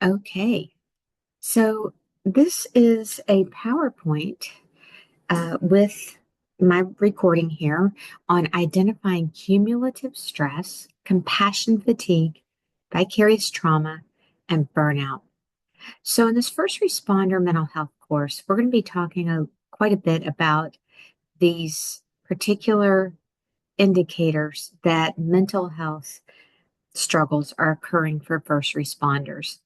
Okay, so this is a PowerPoint with my recording here on identifying cumulative stress, compassion fatigue, vicarious trauma, and burnout. So, in this first responder mental health course, we're going to be talking quite a bit about these particular indicators that mental health struggles are occurring for first responders.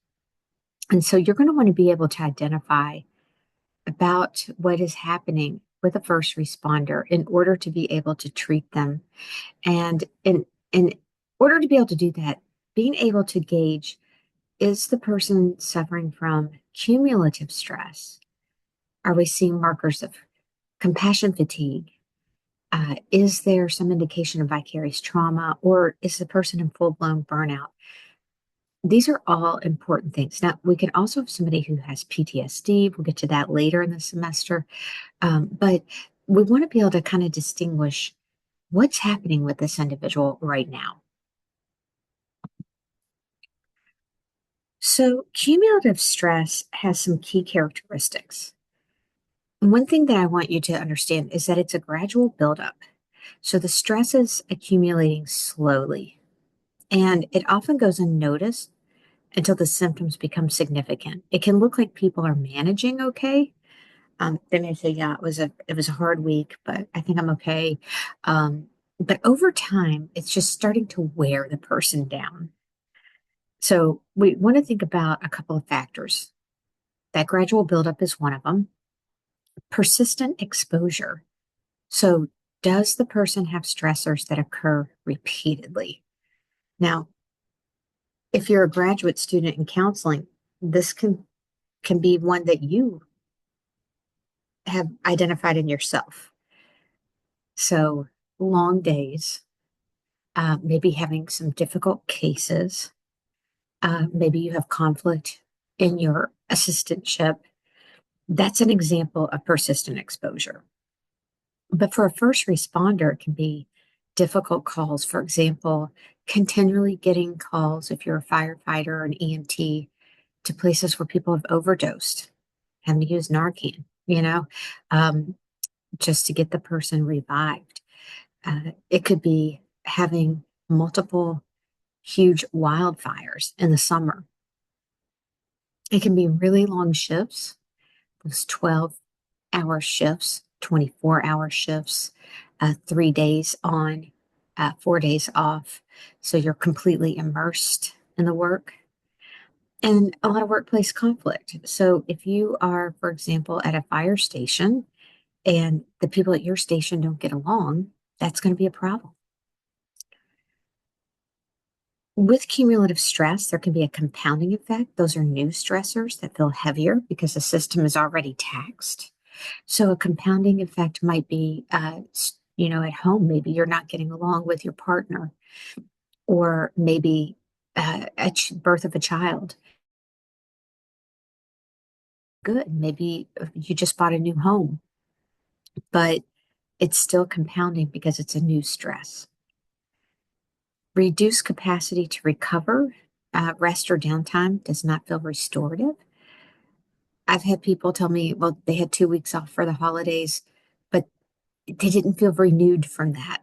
And so, you're going to want to be able to identify about what is happening with a first responder in order to be able to treat them. And in order to be able to do that, being able to gauge, is the person suffering from cumulative stress? Are we seeing markers of compassion fatigue? Is there some indication of vicarious trauma, or is the person in full blown burnout? These are all important things. Now, we can also have somebody who has PTSD. We'll get to that later in the semester. But we want to be able to kind of distinguish what's happening with this individual right now. So, cumulative stress has some key characteristics. One thing that I want you to understand is that it's a gradual buildup. So, the stress is accumulating slowly, and it often goes unnoticed until the symptoms become significant. It can look like people are managing okay. They may say, "Yeah, it was a hard week, but I think I'm okay." But over time, it's just starting to wear the person down. So we want to think about a couple of factors. That gradual buildup is one of them. Persistent exposure. So does the person have stressors that occur repeatedly? Now, if you're a graduate student in counseling, this can be one that you have identified in yourself. So long days, maybe having some difficult cases. Maybe you have conflict in your assistantship. That's an example of persistent exposure. But for a first responder, it can be difficult calls. For example, continually getting calls if you're a firefighter or an EMT to places where people have overdosed, having to use Narcan, um, just to get the person revived. It could be having multiple huge wildfires in the summer. It can be really long shifts, those 12-hour shifts, 24-hour shifts, 3 days on, 4 days off. So you're completely immersed in the work and a lot of workplace conflict. So if you are, for example, at a fire station and the people at your station don't get along, that's going to be a problem. With cumulative stress, there can be a compounding effect. Those are new stressors that feel heavier because the system is already taxed. So a compounding effect might be, at home, maybe you're not getting along with your partner, or maybe birth of a child. Good. Maybe you just bought a new home, but it's still compounding because it's a new stress. Reduced capacity to recover, rest or downtime does not feel restorative. I've had people tell me, well, they had 2 weeks off for the holidays, but they didn't feel renewed from that.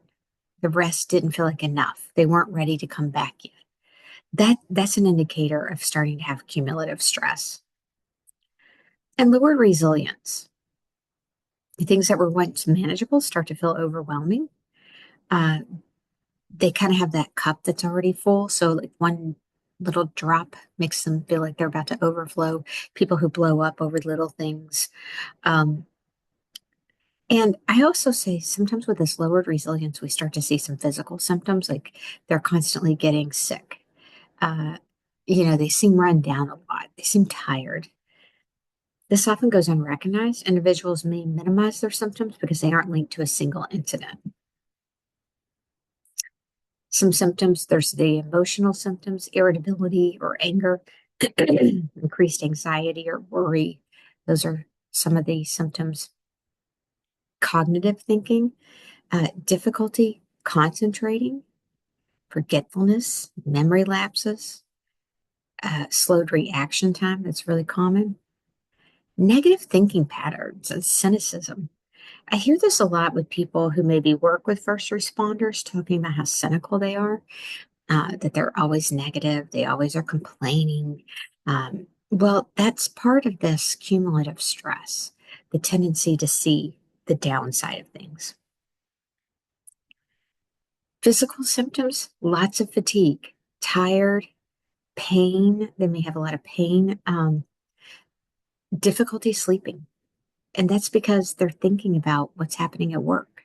The rest didn't feel like enough. They weren't ready to come back yet. That's an indicator of starting to have cumulative stress. And lower resilience. The things that were once manageable start to feel overwhelming. Uh, they kind of have that cup that's already full. So like one little drop makes them feel like they're about to overflow. People who blow up over little things. Um, and I also say sometimes with this lowered resilience, we start to see some physical symptoms, like they're constantly getting sick. Uh, they seem run down a lot. They seem tired. This often goes unrecognized. Individuals may minimize their symptoms because they aren't linked to a single incident. Some symptoms, there's the emotional symptoms, irritability or anger, increased anxiety or worry. Those are some of the symptoms. Cognitive thinking, difficulty concentrating, forgetfulness, memory lapses, slowed reaction time that's really common, negative thinking patterns, and cynicism. I hear this a lot with people who maybe work with first responders talking about how cynical they are, that they're always negative, they always are complaining. Well, that's part of this cumulative stress, the tendency to see the downside of things. Physical symptoms, lots of fatigue, tired, pain. They may have a lot of pain, difficulty sleeping. And that's because they're thinking about what's happening at work.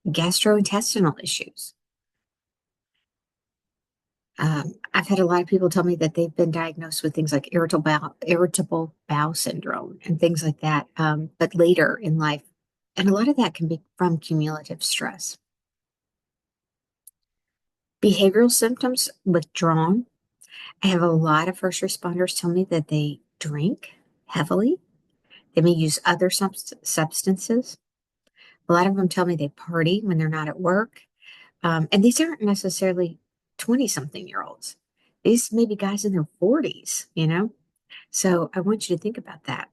Gastrointestinal issues. I've had a lot of people tell me that they've been diagnosed with things like irritable bowel syndrome and things like that, but later in life. And a lot of that can be from cumulative stress. Behavioral symptoms, withdrawn. I have a lot of first responders tell me that they drink heavily. They may use other substances. A lot of them tell me they party when they're not at work. And these aren't necessarily 20-something-year-olds. These may be guys in their 40s, you know? So I want you to think about that.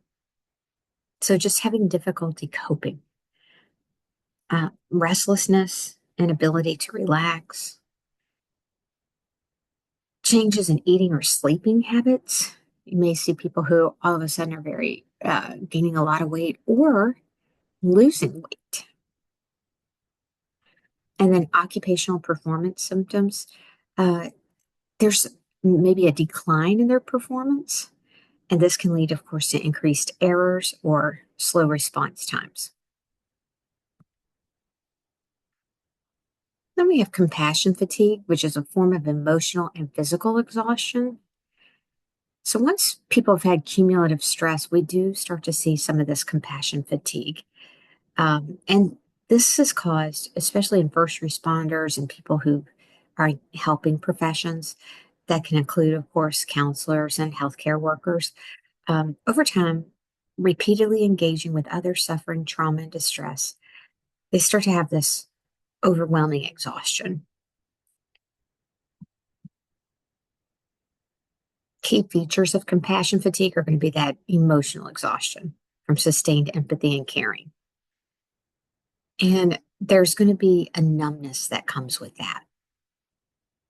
So just having difficulty coping, restlessness, inability to relax, changes in eating or sleeping habits. You may see people who all of a sudden are very gaining a lot of weight or losing weight. And then occupational performance symptoms. There's maybe a decline in their performance. And this can lead, of course, to increased errors or slow response times. Then we have compassion fatigue, which is a form of emotional and physical exhaustion. So once people have had cumulative stress, we do start to see some of this compassion fatigue. And this is caused, especially in first responders and people who are helping professions. That can include, of course, counselors and healthcare workers. Over time, repeatedly engaging with others suffering trauma and distress, they start to have this overwhelming exhaustion. Key features of compassion fatigue are going to be that emotional exhaustion from sustained empathy and caring. And there's going to be a numbness that comes with that.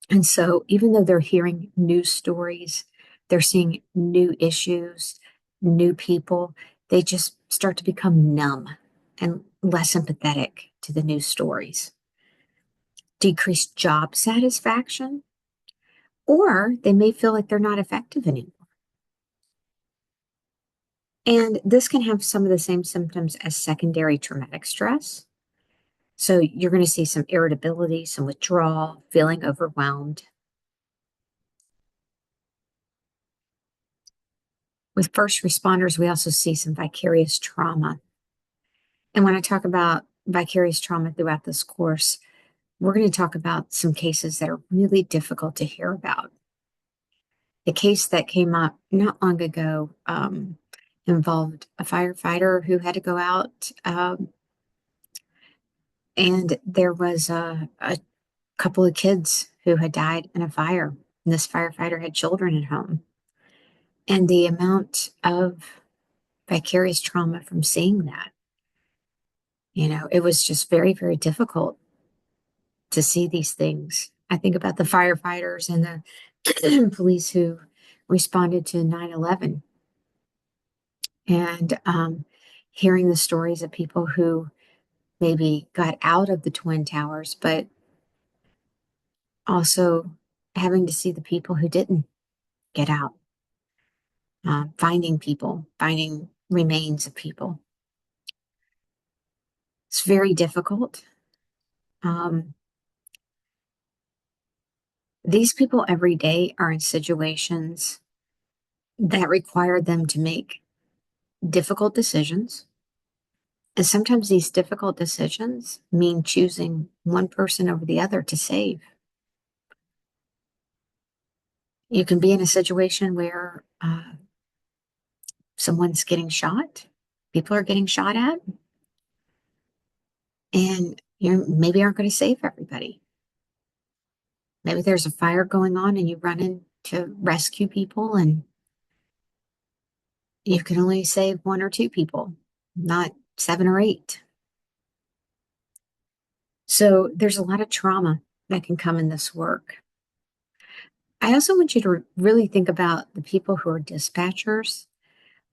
And so, even though they're hearing news stories, they're seeing new issues, new people, they just start to become numb and less empathetic to the news stories. Decreased job satisfaction, or they may feel like they're not effective anymore. And this can have some of the same symptoms as secondary traumatic stress. So you're going to see some irritability, some withdrawal, feeling overwhelmed. With first responders, we also see some vicarious trauma. And when I talk about vicarious trauma throughout this course, we're going to talk about some cases that are really difficult to hear about. The case that came up not long ago involved a firefighter who had to go out, and there was a couple of kids who had died in a fire. And this firefighter had children at home. And the amount of vicarious trauma from seeing that, it was just very, very difficult to see these things. I think about the firefighters and the police who responded to 9/11, and hearing the stories of people who maybe got out of the Twin Towers, but also having to see the people who didn't get out, finding people, finding remains of people. It's very difficult. These people every day are in situations that require them to make difficult decisions. And sometimes these difficult decisions mean choosing one person over the other to save. You can be in a situation where someone's getting shot, people are getting shot at, and you maybe aren't going to save everybody. Maybe there's a fire going on and you run in to rescue people, and you can only save one or two people, not seven or eight. So there's a lot of trauma that can come in this work. I also want you to really think about the people who are dispatchers,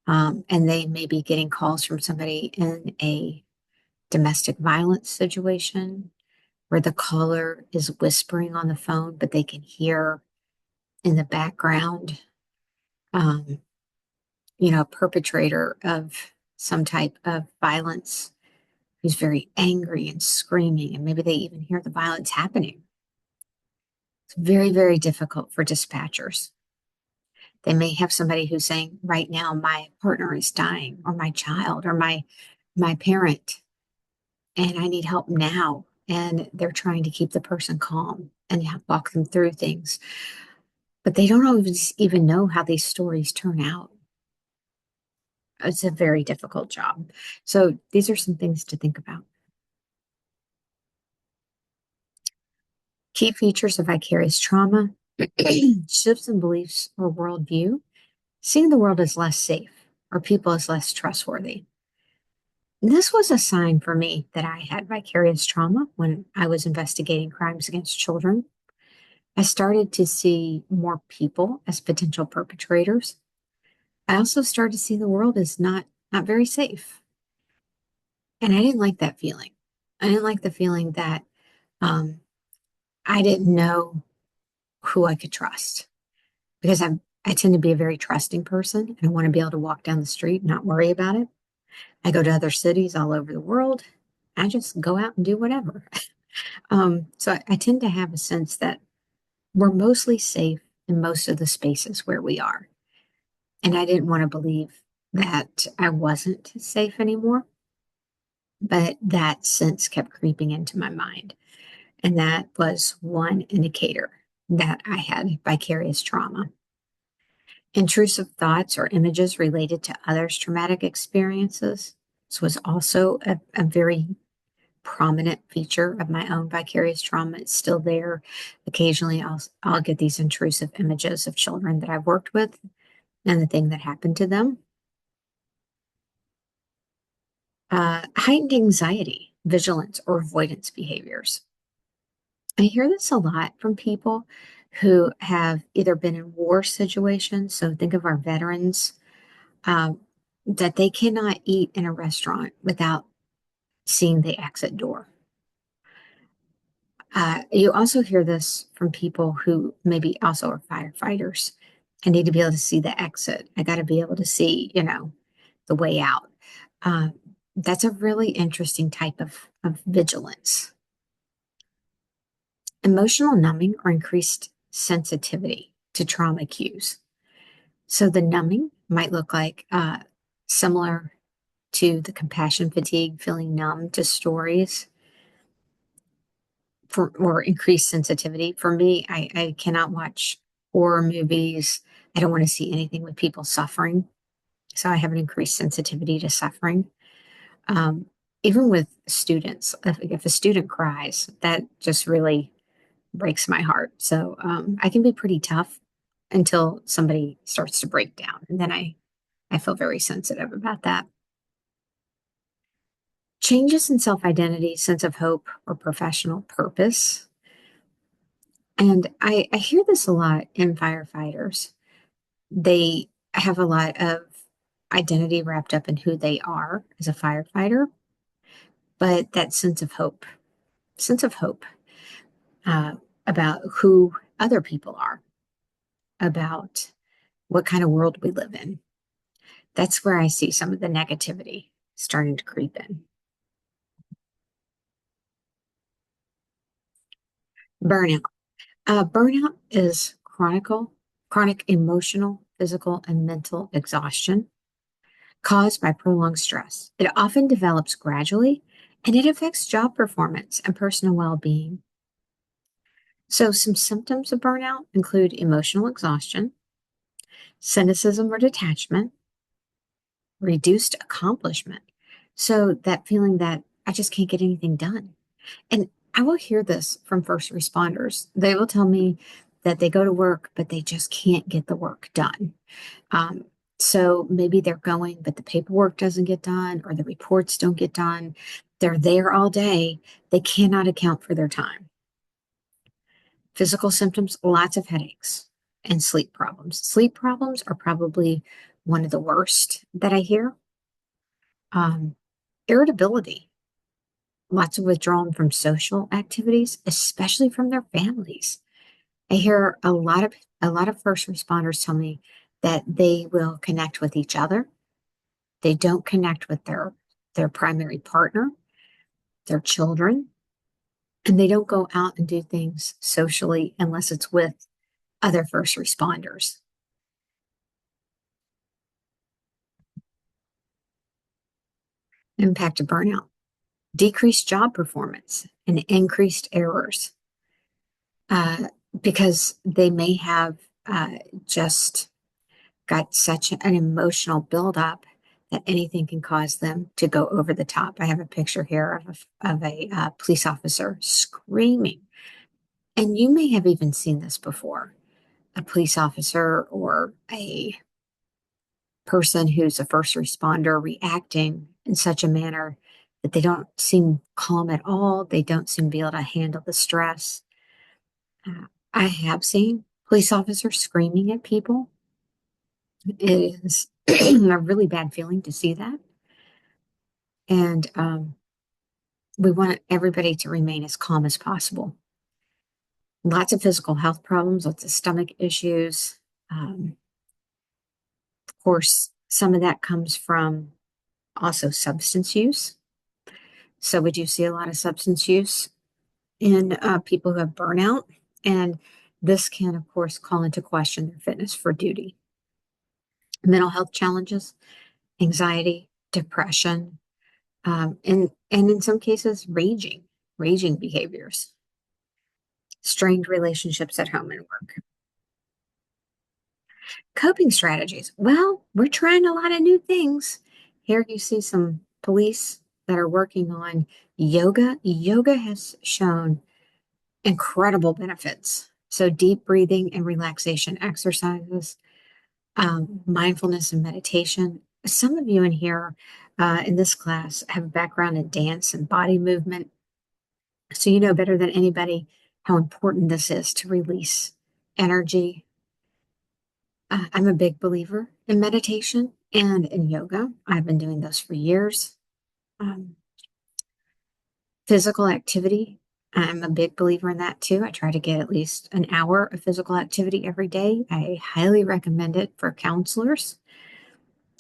and they may be getting calls from somebody in a domestic violence situation where the caller is whispering on the phone, but they can hear in the background, um, a perpetrator of some type of violence who's very angry and screaming, and maybe they even hear the violence happening. It's very, very difficult for dispatchers. They may have somebody who's saying, right now, my partner is dying, or my child, or my parent, and I need help now. And they're trying to keep the person calm and walk them through things. But they don't always even know how these stories turn out. It's a very difficult job. So these are some things to think about. Key features of vicarious trauma: shifts in beliefs or worldview, seeing the world as less safe or people as less trustworthy. This was a sign for me that I had vicarious trauma when I was investigating crimes against children. I started to see more people as potential perpetrators. I also started to see the world as not very safe. And I didn't like that feeling. I didn't like the feeling that um, I didn't know who I could trust, because I tend to be a very trusting person, and I want to be able to walk down the street and not worry about it. I go to other cities all over the world. I just go out and do whatever. So I tend to have a sense that we're mostly safe in most of the spaces where we are. And I didn't want to believe that I wasn't safe anymore. But that sense kept creeping into my mind. And that was one indicator that I had vicarious trauma. Intrusive thoughts or images related to others' traumatic experiences. This was also a very prominent feature of my own vicarious trauma. It's still there. Occasionally, I'll get these intrusive images of children that I've worked with and the thing that happened to them. Heightened anxiety, vigilance, or avoidance behaviors. I hear this a lot from people who have either been in war situations. So think of our veterans, um, that they cannot eat in a restaurant without seeing the exit door. You also hear this from people who maybe also are firefighters. I need to be able to see the exit. I got to be able to see, the way out. Uh, that's a really interesting type of vigilance. Emotional numbing or increased sensitivity to trauma cues. So the numbing might look like similar to the compassion fatigue, feeling numb to stories, or increased sensitivity. For me, I cannot watch horror movies. I don't want to see anything with people suffering. So I have an increased sensitivity to suffering. Um, Even with students, if a student cries, that just really breaks my heart. So I can be pretty tough until somebody starts to break down. And then I feel very sensitive about that. Changes in self-identity, sense of hope, or professional purpose. And I hear this a lot in firefighters. They have a lot of identity wrapped up in who they are as a firefighter, but that sense of hope uh, about who other people are, about what kind of world we live in. That's where I see some of the negativity starting to creep in. Burnout. Burnout is chronic emotional, physical, and mental exhaustion caused by prolonged stress. It often develops gradually, and it affects job performance and personal well-being. So some symptoms of burnout include emotional exhaustion, cynicism or detachment, reduced accomplishment. So that feeling that I just can't get anything done. And I will hear this from first responders. They will tell me that they go to work, but they just can't get the work done. Um, so maybe they're going, but the paperwork doesn't get done or the reports don't get done. They're there all day. They cannot account for their time. Physical symptoms, lots of headaches and sleep problems. Sleep problems are probably one of the worst that I hear. Irritability, lots of withdrawal from social activities, especially from their families. I hear a lot of first responders tell me that they will connect with each other. They don't connect with their primary partner, their children, and they don't go out and do things socially unless it's with other first responders. Impact of burnout, decreased job performance, and increased errors, uh, because they may have just got such an emotional buildup that anything can cause them to go over the top. I have a picture here of a police officer screaming. And you may have even seen this before. A police officer or a person who's a first responder reacting in such a manner that they don't seem calm at all. They don't seem to be able to handle the stress. I have seen police officers screaming at people. It is a really bad feeling to see that. And we want everybody to remain as calm as possible. Lots of physical health problems, lots of stomach issues. Of course, some of that comes from also substance use. So we do see a lot of substance use in people who have burnout. And this can, of course, call into question their fitness for duty. Mental health challenges, anxiety, depression, and in some cases, raging behaviors, strained relationships at home and work. Coping strategies. Well, we're trying a lot of new things. Here you see some police that are working on yoga. Yoga has shown incredible benefits. So deep breathing and relaxation exercises, mindfulness and meditation. Some of you in here in this class have a background in dance and body movement. So you know better than anybody how important this is to release energy. I'm a big believer in meditation and in yoga. I've been doing those for years. Um, Physical activity, I'm a big believer in that too. I try to get at least an hour of physical activity every day. I highly recommend it for counselors,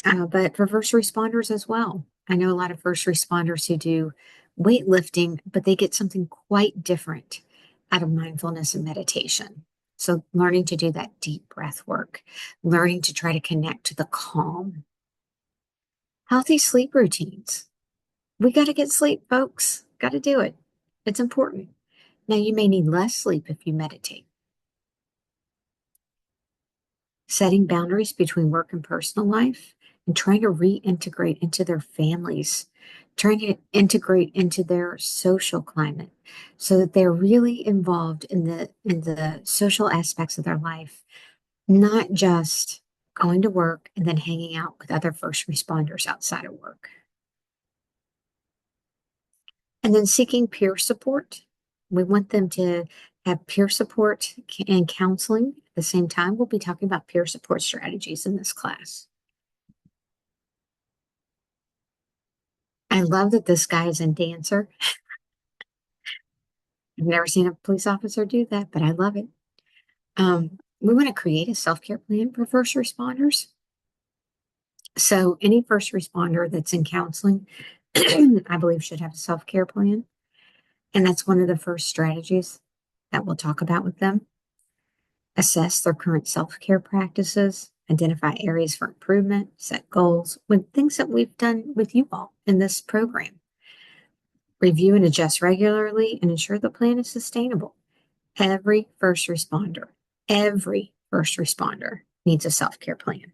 but for first responders as well. I know a lot of first responders who do weightlifting, but they get something quite different out of mindfulness and meditation. So learning to do that deep breath work, learning to try to connect to the calm. Healthy sleep routines. We got to get sleep, folks. Got to do it. It's important. Now, you may need less sleep if you meditate. Setting boundaries between work and personal life and trying to reintegrate into their families, trying to integrate into their social climate so that they're really involved in the social aspects of their life, not just going to work and then hanging out with other first responders outside of work. And then seeking peer support. We want them to have peer support and counseling at the same time. We'll be talking about peer support strategies in this class. I love that this guy is a dancer. I've never seen a police officer do that, but I love it. We want to create a self-care plan for first responders. So any first responder that's in counseling, I believe, should have a self-care plan. And that's one of the first strategies that we'll talk about with them. Assess their current self-care practices, identify areas for improvement, set goals with things that we've done with you all in this program. Review and adjust regularly and ensure the plan is sustainable. Every first responder needs a self-care plan.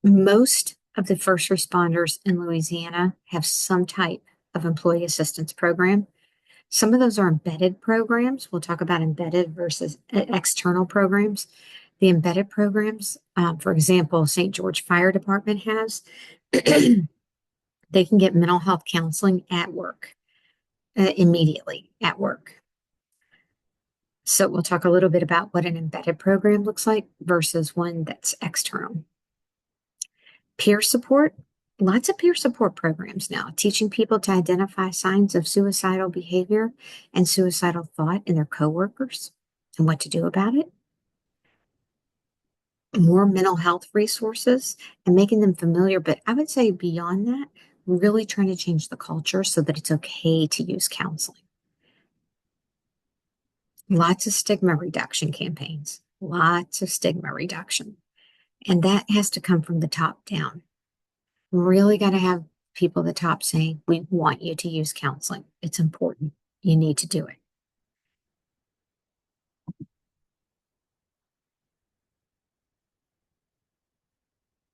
Most of the first responders in Louisiana have some type of employee assistance program. Some of those are embedded programs. We'll talk about embedded versus external programs. The embedded programs, for example, St. George Fire Department has, they can get mental health counseling at work, immediately at work. So we'll talk a little bit about what an embedded program looks like versus one that's external. Peer support, lots of peer support programs now, teaching people to identify signs of suicidal behavior and suicidal thought in their coworkers and what to do about it. More mental health resources and making them familiar. But I would say beyond that, really trying to change the culture so that it's okay to use counseling. Lots of stigma reduction campaigns, lots of stigma reduction. And that has to come from the top down. Really got to have people at the top saying, we want you to use counseling. It's important. You need to do it.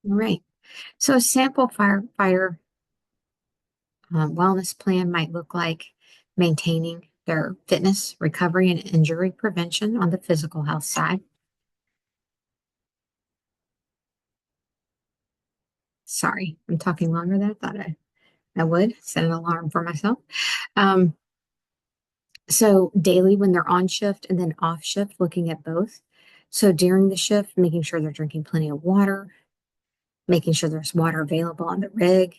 All right. So a sample firefighter wellness plan might look like maintaining their fitness, recovery, and injury prevention on the physical health side. Sorry, I'm talking longer than I thought I would. Set an alarm for myself. Um, so daily when they're on shift and then off shift, looking at both. So during the shift, making sure they're drinking plenty of water, making sure there's water available on the rig.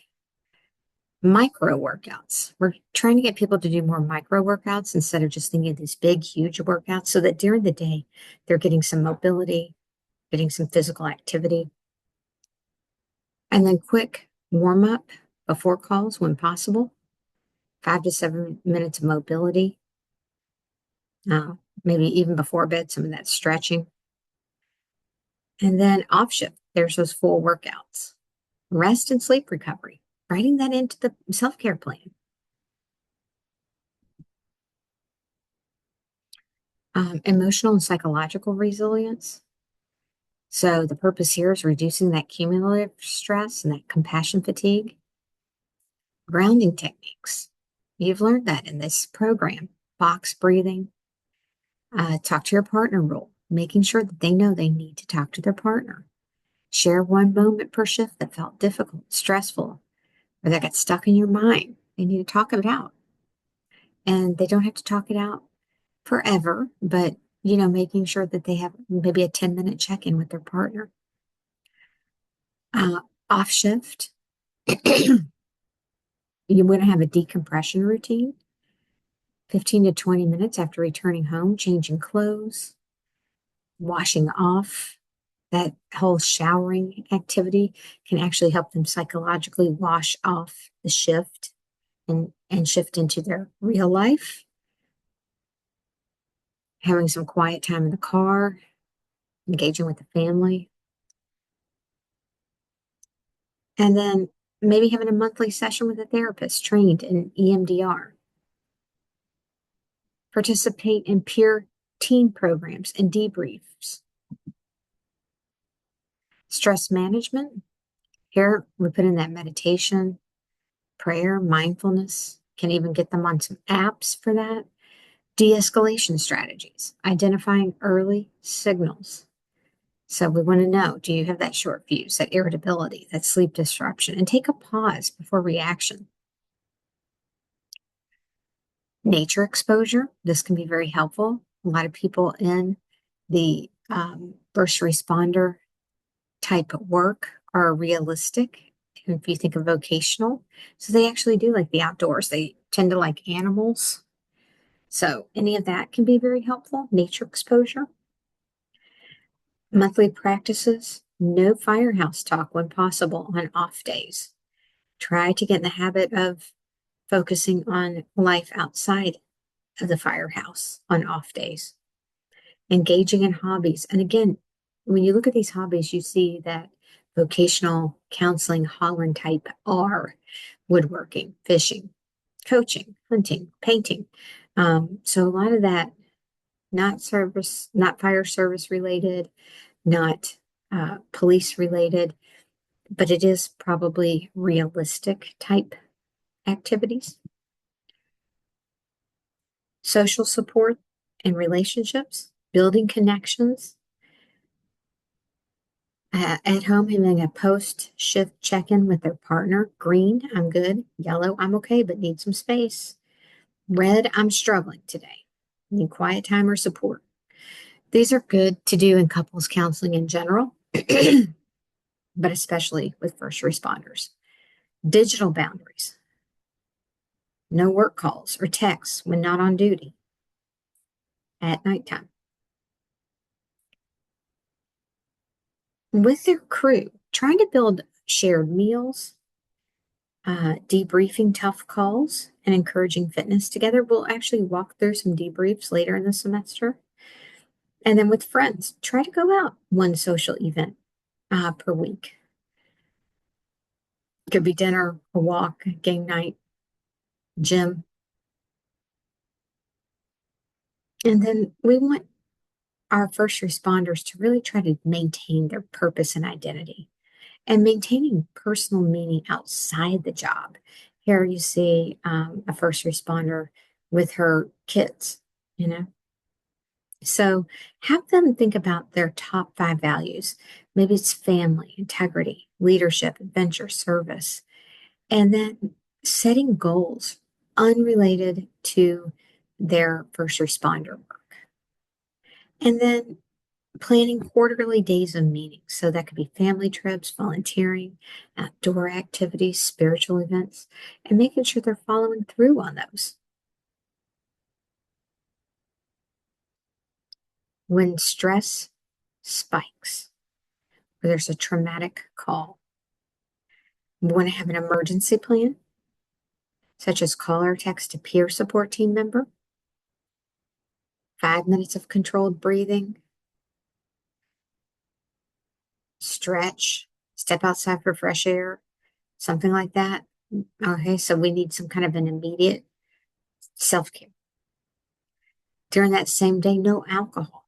Micro workouts. We're trying to get people to do more micro workouts instead of just thinking of these big, huge workouts so that during the day, they're getting some mobility, getting some physical activity. And then quick warm up before calls when possible, 5 to 7 minutes of mobility. Maybe even before bed, some of that stretching. And then off shift, there's those full workouts. Rest and sleep recovery, writing that into the self-care plan. Emotional and psychological resilience. So the purpose here is reducing that cumulative stress and that compassion fatigue. Grounding techniques. You've learned that in this program. Box breathing. Talk to your partner rule, making sure that they know they need to talk to their partner. Share one moment per shift that felt difficult, stressful, or that got stuck in your mind. They need to talk it out. And they don't have to talk it out forever, but making sure that they have maybe a 10-minute check-in with their partner. Off shift, you want to have a decompression routine, 15 to 20 minutes after returning home, changing clothes, washing off. That whole showering activity can actually help them psychologically wash off the shift and shift into their real life. Having some quiet time in the car, engaging with the family. And then maybe having a monthly session with a therapist trained in EMDR. Participate in peer team programs and debriefs. Stress management. Here we put in that meditation, prayer, mindfulness. Can even get them on some apps for that. De-escalation strategies. Identifying early signals. So we want to know, do you have that short fuse, that irritability, that sleep disruption, and take a pause before reaction. Nature exposure, this can be very helpful. A lot of people in the first responder type of work are realistic. If you think of vocational, so they actually do like the outdoors. They tend to like animals. So any of that can be very helpful. Nature exposure. Monthly practices, no firehouse talk when possible on off days. Try to get in the habit of focusing on life outside of the firehouse on off days. Engaging in hobbies. And again, when you look at these hobbies, you see that vocational counseling Holland type are woodworking, fishing, coaching, hunting, painting. So a lot of that, not fire service related, not police related, but it is probably realistic type activities. social support and relationships, building connections. At home, having a post-shift check-in with their partner. Green, I'm good. Yellow, I'm okay, but need some space. Red, I'm struggling today. Need quiet time or support. These are good to do in couples counseling in general, but especially with first responders. Digital boundaries. No work calls or texts when not on duty at nighttime. With their crew, trying to build shared meals, debriefing tough calls, and encouraging fitness together. We'll actually walk through some debriefs later in the semester. And then with friends, try to go out one social event per week. Could be dinner, a walk, game night, gym. And then we want our first responders to really try to maintain their purpose and identity and maintaining personal meaning outside the job. Here you see a first responder with her kids, you know. So have them think about their top 5 values. Maybe it's family, integrity, leadership, adventure, service, and then setting goals unrelated to their first responder work. And then planning quarterly days of meetings. So that could be family trips, volunteering, outdoor activities, spiritual events, and making sure they're following through on those. When stress spikes, or there's a traumatic call, we want to have an emergency plan, such as call or text a peer support team member, 5 minutes of controlled breathing, stretch, step outside for fresh air, something like that. Okay, so we need some kind of an immediate self-care. During that same day, no alcohol.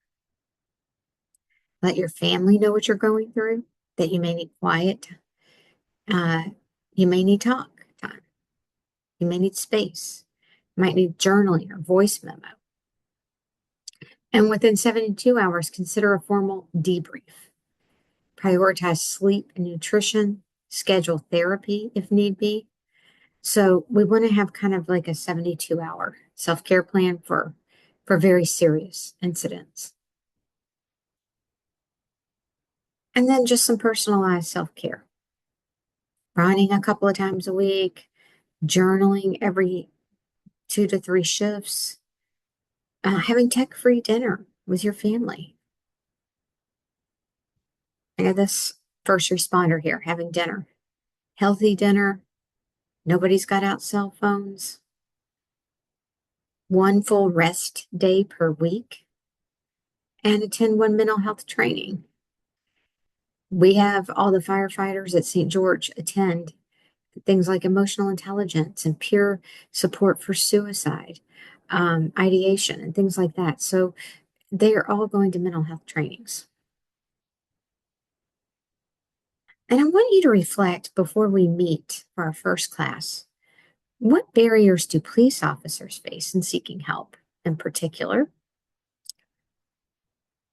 Let your family know what you're going through, that you may need quiet. You may need talk time. You may need space. You might need journaling or voice memo. And within 72 hours, consider a formal debrief. Prioritize sleep and nutrition. Schedule therapy if need be. So we want to have kind of like a 72-hour self-care plan for very serious incidents. And then just some personalized self-care. Running a couple of times a week, journaling every 2 to 3 shifts, having tech-free dinner with your family. I got this first responder here, having dinner. Healthy dinner. Nobody's got out cell phones. 1 full rest day per week. And attend 1 mental health training. We have all the firefighters at St. George attend things like emotional intelligence and peer support for suicide, ideation, and things like that. So they are all going to mental health trainings. And I want you to reflect before we meet for our first class. What barriers do police officers face in seeking help in particular?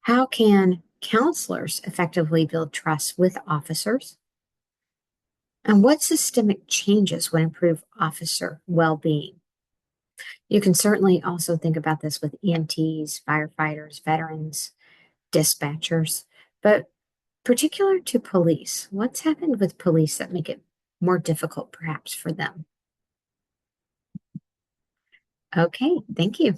How can counselors effectively build trust with officers? And what systemic changes would improve officer well-being? You can certainly also think about this with EMTs, firefighters, veterans, dispatchers, but particular to police, what's happened with police that make it more difficult perhaps for them? Okay, thank you.